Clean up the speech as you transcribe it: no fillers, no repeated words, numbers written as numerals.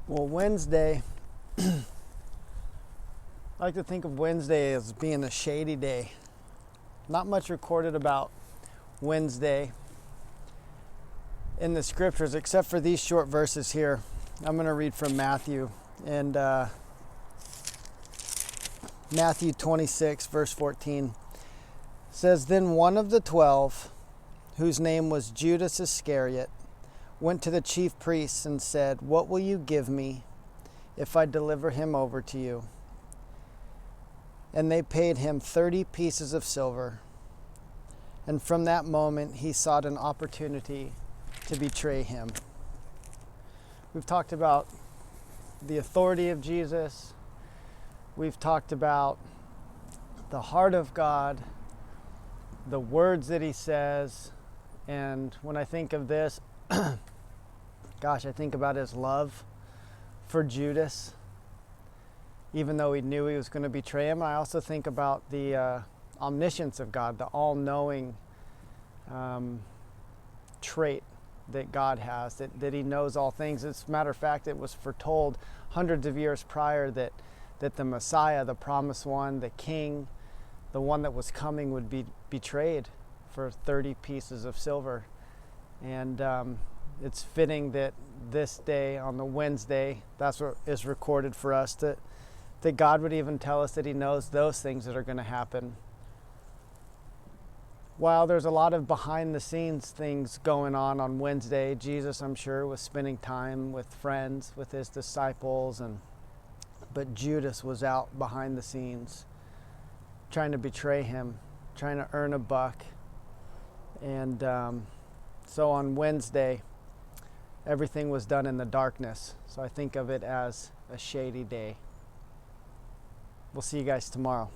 Well, Wednesday, I like to think of Wednesday as being a shady day. Not much recorded about Wednesday in the scriptures except for these short verses here. I'm going to read from Matthew, and Matthew 26 verse 14 says, "Then one of the 12, whose name was Judas Iscariot, went to the chief priests and said, 'What will you give me if I deliver him over to you?' And they paid him 30 pieces of silver. And from that moment, he sought an opportunity to betray him." We've talked about the authority of Jesus. We've talked about the heart of God, the words that he says. And when I think of this, gosh, I think about his love for Judas, even though he knew he was going to betray him. I also think about the omniscience of God, the all-knowing trait that God has, that he knows all things. As a matter of fact, it was foretold hundreds of years prior that the Messiah, the promised one, the king, the one that was coming, would be betrayed for 30 pieces of silver. And it's fitting that this day, on the Wednesday, that's what is recorded for us, that God would even tell us that he knows those things that are going to happen. While there's a lot of behind the scenes things going on Wednesday, Jesus, I'm sure, was spending time with friends, with his disciples, but Judas was out behind the scenes trying to betray him, trying to earn a buck. And so on Wednesday, everything was done in the darkness. So I think of it as a shady day. We'll see you guys tomorrow.